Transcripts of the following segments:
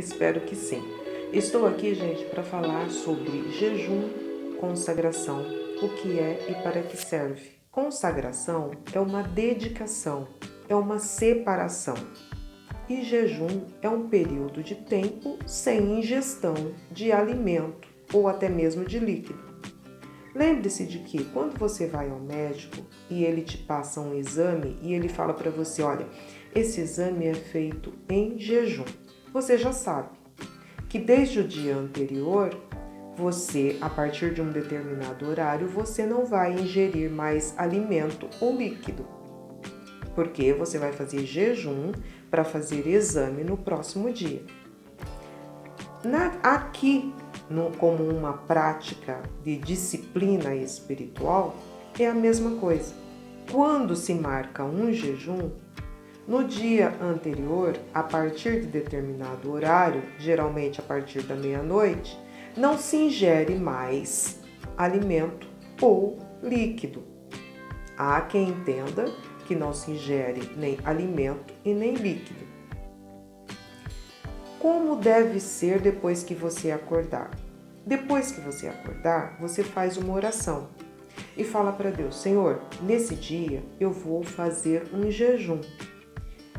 Espero que sim. Estou aqui, gente, para falar sobre jejum, consagração, o que é e para que serve. Consagração é uma dedicação, é uma separação. E jejum é um período de tempo sem ingestão de alimento ou até mesmo de líquido. Lembre-se de que quando você vai ao médico e ele te passa um exame e ele fala para você, olha, esse exame é feito em jejum. Você já sabe que desde o dia anterior, você, a partir de um determinado horário, você não vai ingerir mais alimento ou líquido, porque você vai fazer jejum para fazer exame no próximo dia. Aqui, como uma prática de disciplina espiritual, é a mesma coisa. Quando se marca um jejum, no dia anterior, a partir de determinado horário, geralmente a partir da meia-noite, não se ingere mais alimento ou líquido. Há quem entenda que não se ingere nem alimento e nem líquido. Como deve ser depois que você acordar? Depois que você acordar, você faz uma oração e fala para Deus, Senhor, nesse dia eu vou fazer um jejum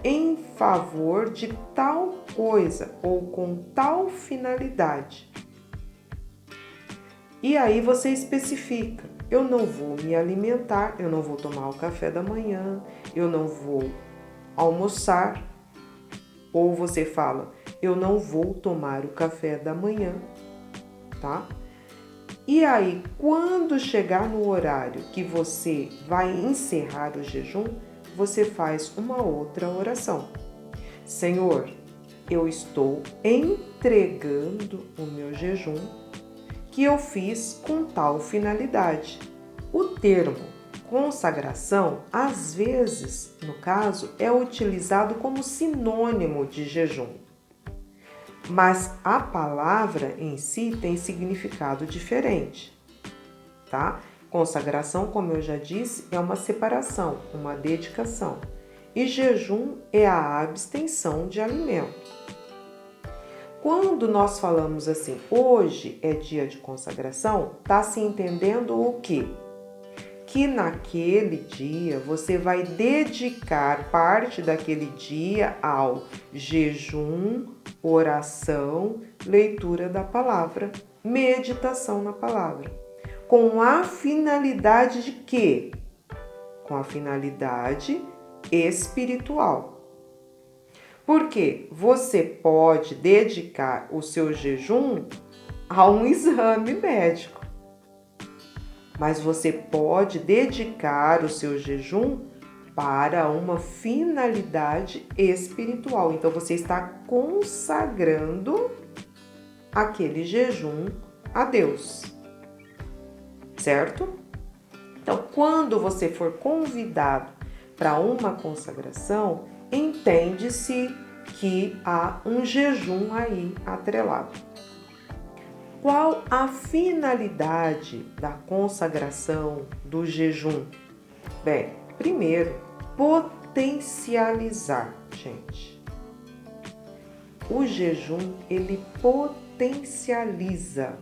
em favor de tal coisa ou com tal finalidade. E aí você especifica, eu não vou me alimentar, eu não vou tomar o café da manhã, eu não vou almoçar, ou você fala, eu não vou tomar o café da manhã, tá? E aí, quando chegar no horário que você vai encerrar o jejum, você faz uma outra oração. Senhor, eu estou entregando o meu jejum que eu fiz com tal finalidade. O termo consagração, às vezes, no caso, é utilizado como sinônimo de jejum. Mas a palavra em si tem significado diferente, tá? Consagração, como eu já disse, é uma separação, uma dedicação. E jejum é a abstenção de alimento. Quando nós falamos assim, hoje é dia de consagração, está se entendendo o quê? Que naquele dia você vai dedicar parte daquele dia ao jejum, oração, leitura da palavra, meditação na palavra. Com a finalidade de quê? Com a finalidade espiritual. Porque você pode dedicar o seu jejum a um exame médico, mas você pode dedicar o seu jejum para uma finalidade espiritual. Então você está consagrando aquele jejum a Deus, certo? Então, quando você for convidado para uma consagração, entende-se que há um jejum aí atrelado. Qual a finalidade da consagração, do jejum? Bem, primeiro, potencializar, gente. O jejum, ele potencializa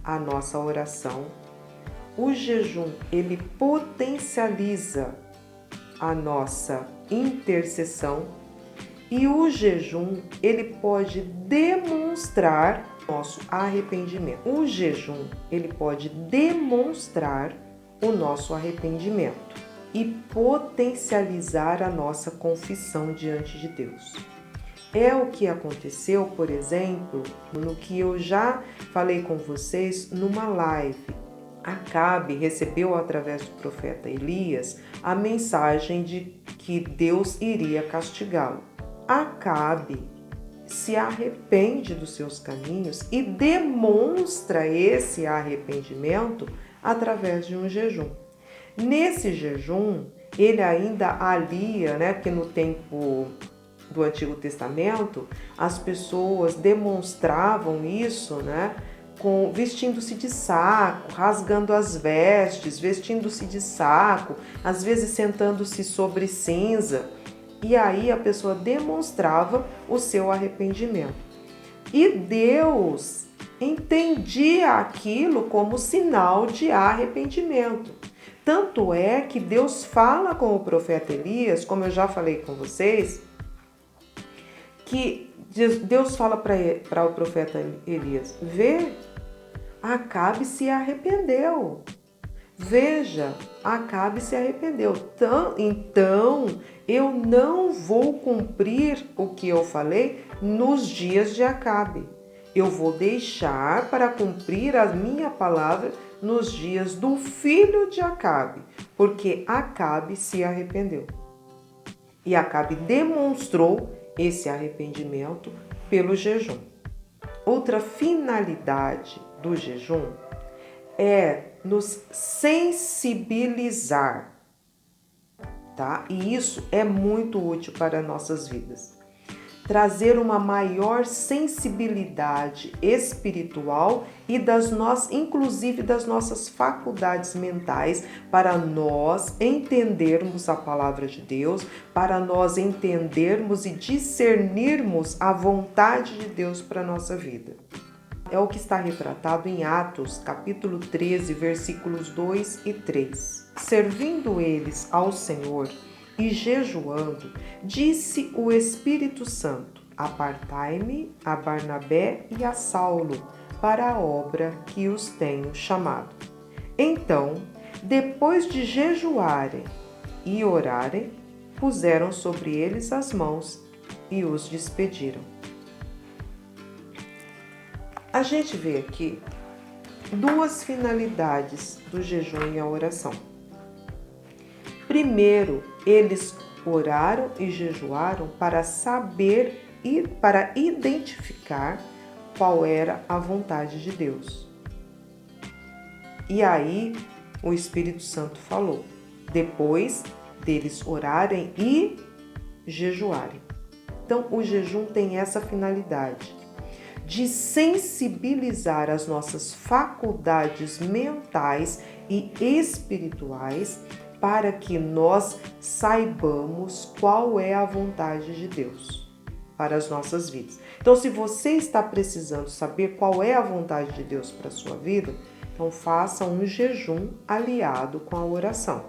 a nossa oração. O jejum, ele potencializa a nossa intercessão. E o jejum, ele pode demonstrar nosso arrependimento. O jejum, ele pode demonstrar o nosso arrependimento e potencializar a nossa confissão diante de Deus. É o que aconteceu, por exemplo, no que eu já falei com vocês numa live. Acabe recebeu através do profeta Elias a mensagem de que Deus iria castigá-lo. Acabe se arrepende dos seus caminhos e demonstra esse arrependimento através de um jejum. Nesse jejum, ele ainda alia, porque no tempo do Antigo Testamento, as pessoas demonstravam isso, vestindo-se de saco, rasgando as vestes, vestindo-se de saco, às vezes sentando-se sobre cinza. E aí a pessoa demonstrava o seu arrependimento. E Deus entendia aquilo como sinal de arrependimento. Tanto é que Deus fala com o profeta Elias, como eu já falei com vocês, que Deus fala para o profeta Elias: vê, Acabe se arrependeu. Veja, Acabe se arrependeu. Então, eu não vou cumprir o que eu falei nos dias de Acabe. Eu vou deixar para cumprir a minha palavra nos dias do filho de Acabe, porque Acabe se arrependeu. E Acabe demonstrou esse arrependimento pelo jejum. Outra finalidade do jejum é nos sensibilizar, tá? E isso é muito útil para nossas vidas. Trazer uma maior sensibilidade espiritual e inclusive das nossas faculdades mentais, para nós entendermos a palavra de Deus, para nós entendermos e discernirmos a vontade de Deus para a nossa vida. É o que está retratado em Atos, capítulo 13, versículos 2 e 3. Servindo eles ao Senhor e jejuando, disse o Espírito Santo: apartai-me a Barnabé e a Saulo para a obra que os tenho chamado. Então, depois de jejuarem e orarem, puseram sobre eles as mãos e os despediram. A gente vê aqui duas finalidades do jejum e a oração. Primeiro, eles oraram e jejuaram para saber e para identificar qual era a vontade de Deus. E aí, o Espírito Santo falou, depois deles orarem e jejuarem. Então, o jejum tem essa finalidade de sensibilizar as nossas faculdades mentais e espirituais para que nós saibamos qual é a vontade de Deus para as nossas vidas. Então, se você está precisando saber qual é a vontade de Deus para a sua vida, então faça um jejum aliado com a oração.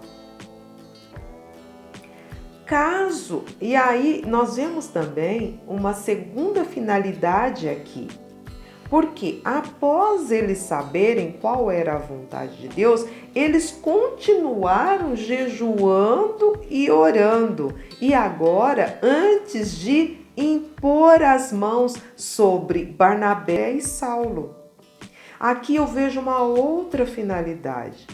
E aí nós vemos também uma segunda finalidade aqui, porque após eles saberem qual era a vontade de Deus, eles continuaram jejuando e orando. E agora, antes de impor as mãos sobre Barnabé e Saulo, aqui eu vejo uma outra finalidade.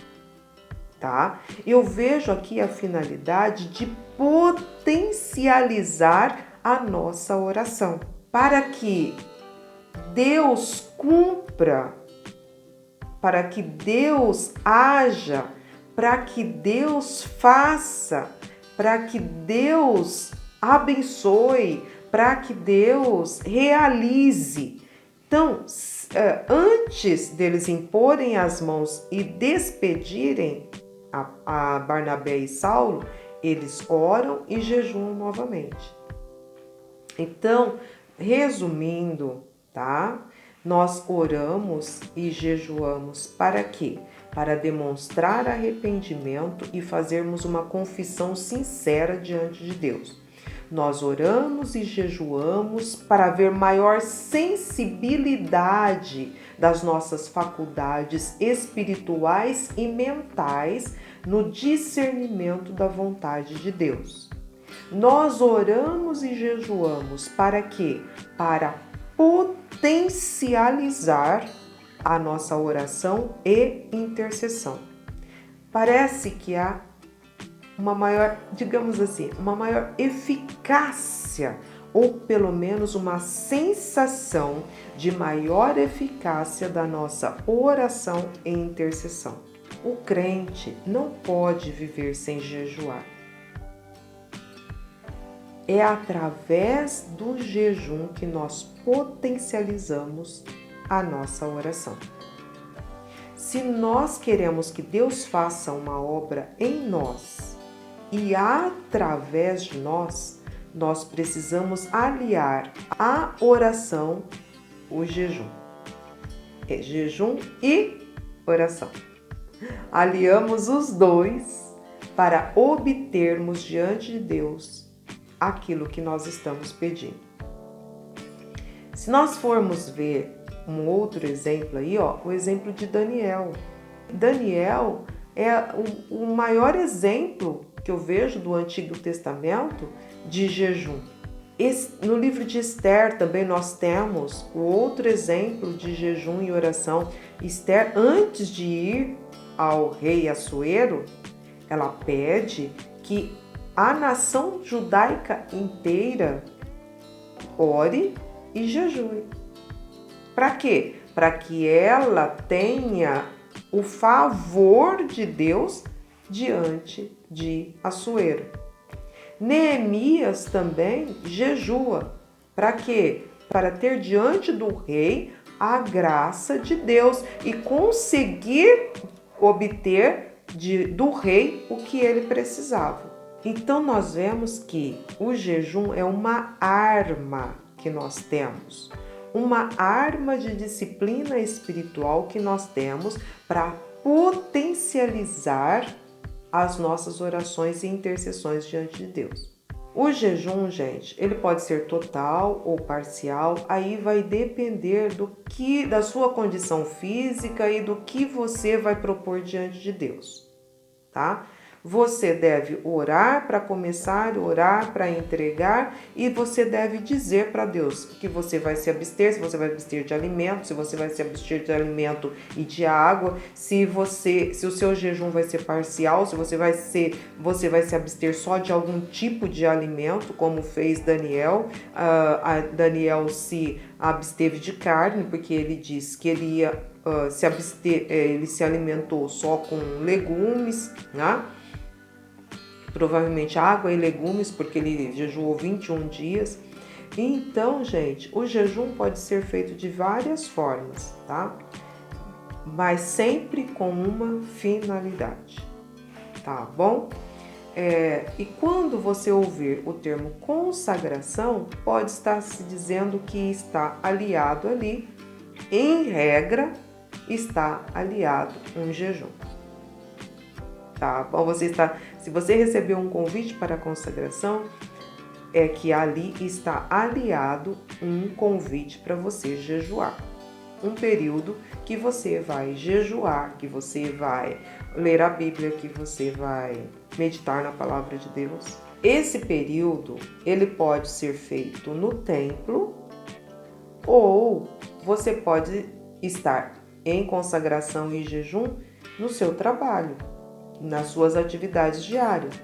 Tá? Eu vejo aqui a finalidade de potencializar a nossa oração, para que Deus cumpra, para que Deus haja, para que Deus faça, para que Deus abençoe, para que Deus realize. Então, antes deles imporem as mãos e despedirem a Barnabé e Saulo, eles oram e jejuam novamente. Então, resumindo, tá? Nós oramos e jejuamos para quê? Para demonstrar arrependimento e fazermos uma confissão sincera diante de Deus. Nós oramos e jejuamos para haver maior sensibilidade das nossas faculdades espirituais e mentais no discernimento da vontade de Deus. Nós oramos e jejuamos para quê? Para potencializar a nossa oração e intercessão. Parece que há uma maior, digamos assim, uma maior eficácia, ou pelo menos uma sensação de maior eficácia da nossa oração e intercessão. O crente não pode viver sem jejuar. É através do jejum que nós potencializamos a nossa oração. Se nós queremos que Deus faça uma obra em nós e através de nós, nós precisamos aliar a oração o jejum. É jejum e oração. Aliamos os dois para obtermos diante de Deus aquilo que nós estamos pedindo. Se nós formos ver um outro exemplo aí, o exemplo de Daniel. Daniel é o maior exemplo que eu vejo do Antigo Testamento de jejum. No livro de Esther também nós temos o outro exemplo de jejum e oração. Esther, antes de ir ao rei Assuero, ela pede que a nação judaica inteira ore e jejue. Para quê? Para que ela tenha o favor de Deus diante de Assuero. Neemias também jejua. Para quê? Para ter diante do rei a graça de Deus e conseguir obter do rei o que ele precisava. Então nós vemos que o jejum é uma arma que nós temos, uma arma de disciplina espiritual que nós temos para potencializar as nossas orações e intercessões diante de Deus. O jejum, gente, ele pode ser total ou parcial, aí vai depender da sua condição física e do que você vai propor diante de Deus, tá? Você deve orar para começar, orar para entregar, e você deve dizer para Deus que você vai se abster, se você vai abster de alimento, se você vai se abster de alimento e de água, se o seu jejum vai ser parcial, se você vai se abster só de algum tipo de alimento, como fez Daniel. Daniel se absteve de carne, porque ele diz que ele ia se abster, ele se alimentou só com legumes, né? Provavelmente água e legumes, porque ele jejuou 21 dias. Então, gente, o jejum pode ser feito de várias formas, tá? Mas sempre com uma finalidade, tá bom? E quando você ouvir o termo consagração, pode estar se dizendo que está aliado ali, em regra, está aliado um jejum. Tá bom? Se você recebeu um convite para a consagração, é que ali está aliado um convite para você jejuar. Um período que você vai jejuar, que você vai ler a Bíblia, que você vai meditar na palavra de Deus. Esse período, ele pode ser feito no templo, ou você pode estar em consagração e jejum no seu trabalho, nas suas atividades diárias.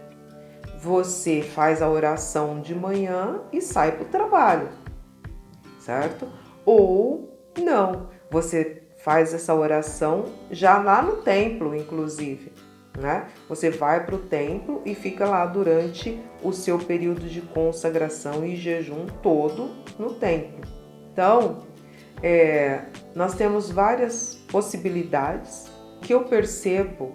Você faz a oração de manhã e sai para o trabalho, certo? Ou não, você faz essa oração já lá no templo, inclusive, né? Você vai para o templo e fica lá durante o seu período de consagração e jejum todo no templo. Então, nós temos várias possibilidades. O que eu percebo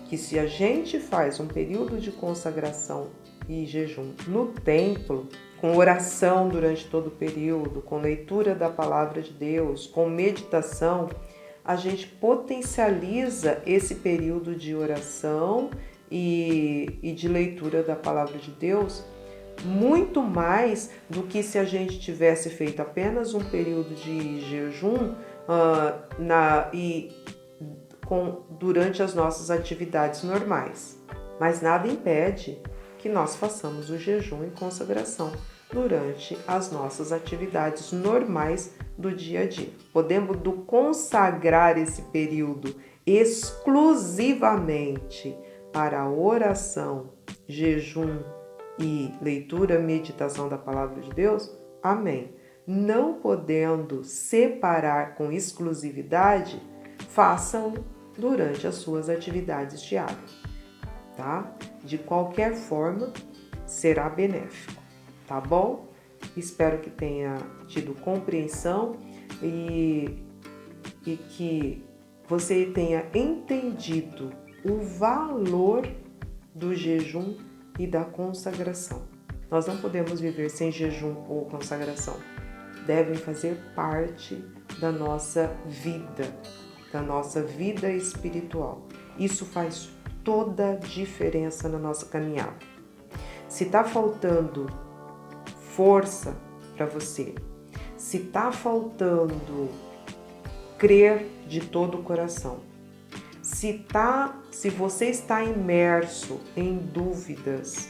que se a gente faz um período de consagração e jejum no templo, com oração durante todo o período, com leitura da palavra de Deus, com meditação, a gente potencializa esse período de oração e de leitura da palavra de Deus muito mais do que se a gente tivesse feito apenas um período de jejum durante as nossas atividades normais. Mas nada impede que nós façamos o jejum e consagração durante as nossas atividades normais do dia a dia. Podemos consagrar esse período exclusivamente para a oração, jejum e leitura, meditação da palavra de Deus? Amém. Não podendo separar com exclusividade, façam durante as suas atividades diárias, tá? De qualquer forma, será benéfico, tá bom? Espero que tenha tido compreensão e que você tenha entendido o valor do jejum e da consagração. Nós não podemos viver sem jejum ou consagração. devem fazer parte da nossa vida espiritual. Isso faz toda a diferença na nossa caminhada. Se está faltando força para você, se está faltando crer de todo o coração, se você está imerso em dúvidas,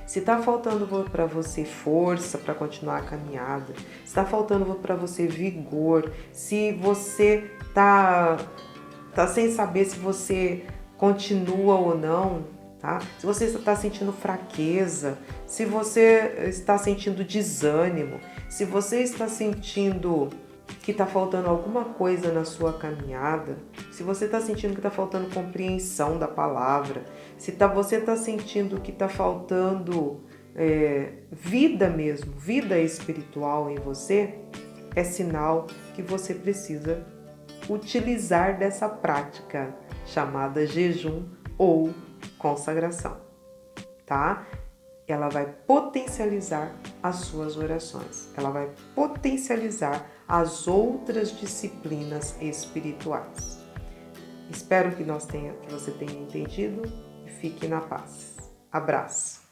se está faltando para você força para continuar a caminhada, se está faltando para você vigor, se você tá sem saber se você continua ou não, tá? Se você está sentindo fraqueza, se você está sentindo desânimo, se você está sentindo que está faltando alguma coisa na sua caminhada, se você está sentindo que está faltando compreensão da palavra, se você está sentindo que está faltando vida mesmo, vida espiritual em você, é sinal que você precisa utilizar dessa prática chamada jejum ou consagração, tá? Ela vai potencializar as suas orações, ela vai potencializar as outras disciplinas espirituais. Espero que você tenha entendido e fique na paz. Abraço!